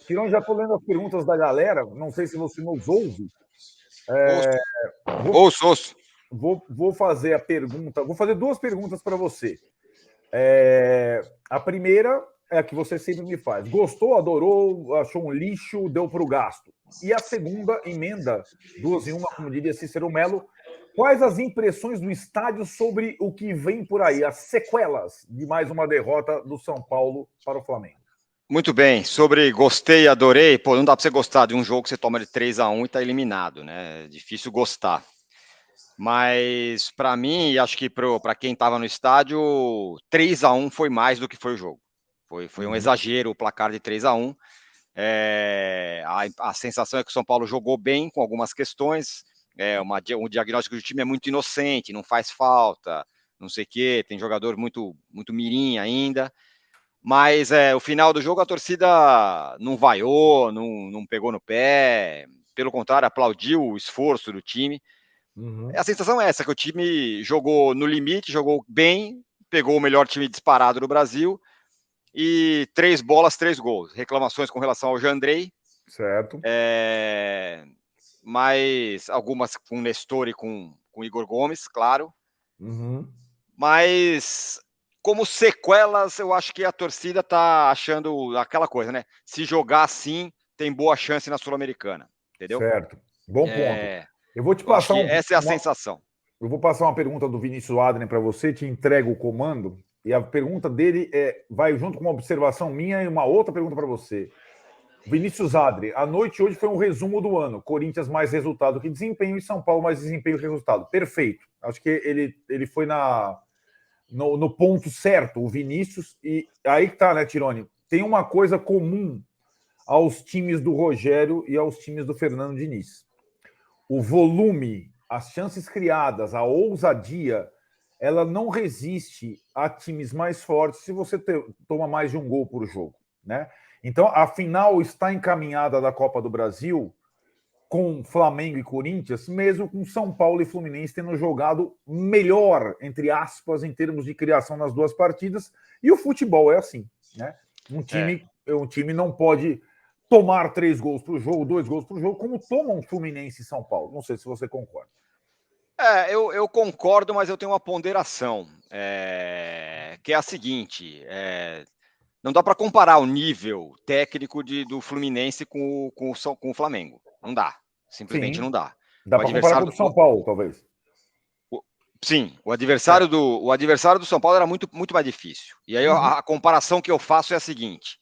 Tirão, já estou lendo as perguntas da galera. Não sei se você nos ouve. Ouço. Ouço. Vou fazer a pergunta. Vou fazer duas perguntas para você. A primeira é a que você sempre me faz. Gostou, adorou, achou um lixo, deu para o gasto. E a segunda, emenda, duas em uma, como diria Cícero Melo. Quais as impressões do estádio sobre o que vem por aí, as sequelas de mais uma derrota do São Paulo para o Flamengo? Muito bem. Sobre gostei, adorei. Pô, não dá para você gostar de um jogo que você toma de 3-1 e tá eliminado, né? É difícil gostar. Mas para mim, e acho que para quem estava no estádio, 3-1 foi mais do que foi o jogo. Foi um exagero o placar de 3-1. A sensação é que o São Paulo jogou bem com algumas questões. O diagnóstico do time é muito inocente, não faz falta, não sei o quê, tem jogador muito mirim ainda. Mas o final do jogo a torcida não vaiou, não pegou no pé, pelo contrário, aplaudiu o esforço do time. A sensação é essa, que o time jogou no limite, jogou bem, pegou o melhor time disparado do Brasil e 3 bolas, 3 gols. Reclamações com relação ao Jandrei. Certo. Mas algumas com Nestor e com Igor Gomes, claro. Uhum. Mas como sequelas, eu acho que a torcida tá achando aquela coisa, né? Se jogar assim, tem boa chance na Sul-Americana, entendeu? Certo. Bom ponto. Eu vou te Eu acho passar que essa é a sensação. Eu vou passar uma pergunta do Vinícius Adrien para você, te entrego o comando. E a pergunta dele vai junto com uma observação minha e uma outra pergunta para você. Vinícius Adrien, a noite hoje foi um resumo do ano. Corinthians mais resultado que desempenho e São Paulo mais desempenho que resultado. Perfeito. Acho que ele foi no ponto certo, o Vinícius. E aí que tá, né, Tirone? Tem uma coisa comum aos times do Rogério e aos times do Fernando Diniz. O volume, as chances criadas, a ousadia, ela não resiste a times mais fortes se você toma mais de um gol por jogo, né? Então, a final está encaminhada da Copa do Brasil com Flamengo e Corinthians, mesmo com São Paulo e Fluminense tendo jogado melhor, entre aspas, em termos de criação nas duas partidas. E o futebol é assim, né? Um time não pode tomar 3 gols por jogo, 2 gols por jogo, como tomam Fluminense e São Paulo. Não sei se você concorda. Eu concordo, mas eu tenho uma ponderação, que é a seguinte: não dá para comparar o nível técnico do Fluminense com o Flamengo. Não dá. Simplesmente Sim, não dá. dá O para comparar adversário com o São Paulo, talvez. Sim, o adversário do São Paulo era muito mais difícil. E aí a comparação que eu faço é a seguinte: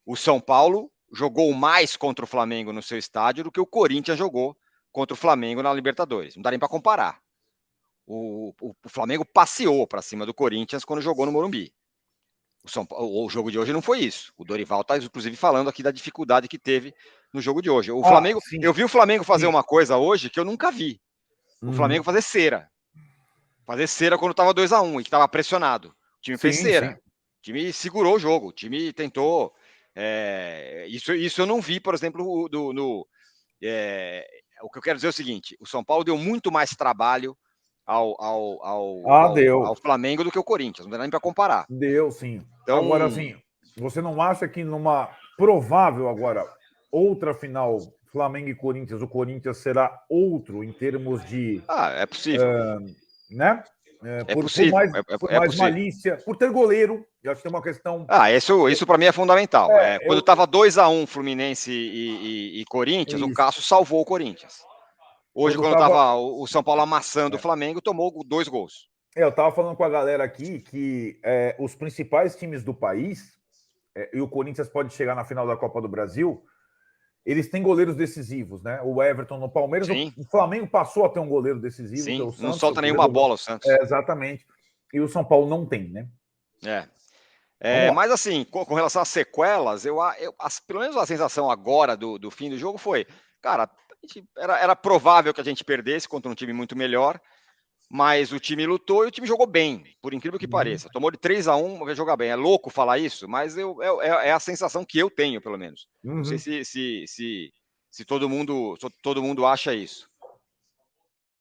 o São Paulo jogou mais contra o Flamengo no seu estádio do que o Corinthians jogou contra o Flamengo na Libertadores. Não dá nem para comparar. O Flamengo passeou para cima do Corinthians quando jogou no Morumbi. O jogo de hoje não foi isso. O Dorival está, inclusive, falando aqui da dificuldade que teve no jogo de hoje. Eu vi o Flamengo fazer uma coisa hoje que eu nunca vi. O Flamengo fazer cera. Fazer cera quando estava 2-1 e que estava pressionado. O time fez cera. O time segurou o jogo. O time tentou. Isso eu não vi, por exemplo, o que eu quero dizer é o seguinte: o São Paulo deu muito mais trabalho ao Flamengo do que o Corinthians. Não dá nem para comparar. Deu, sim. Então, Agora, assim, você não acha que numa provável agora outra final Flamengo e Corinthians, o Corinthians será outro em termos de, é possível. né? É possível. Por É mais possível. malícia, por ter goleiro. Eu acho que tem uma questão. Isso para mim é fundamental. Quando estava 2-1 Fluminense e Corinthians, o Cássio salvou o Corinthians. Hoje, quando estava o São Paulo amassando o Flamengo, tomou 2 gols. Eu estava falando com a galera aqui que os principais times do país, e o Corinthians pode chegar na final da Copa do Brasil, eles têm goleiros decisivos, né? O Everton no Palmeiras, o Flamengo passou a ter um goleiro decisivo, que é o Santos. Não solta nenhuma bola o Santos. Exatamente. E o São Paulo não tem, né? Mas assim, com relação às sequelas, pelo menos a sensação agora do fim do jogo foi, cara, era provável que a gente perdesse contra um time muito melhor, mas o time lutou e o time jogou bem, por incrível que pareça. Tomou de 3-1, vai jogar bem. É louco falar isso, mas é a sensação que eu tenho, pelo menos. Não sei se todo mundo acha isso.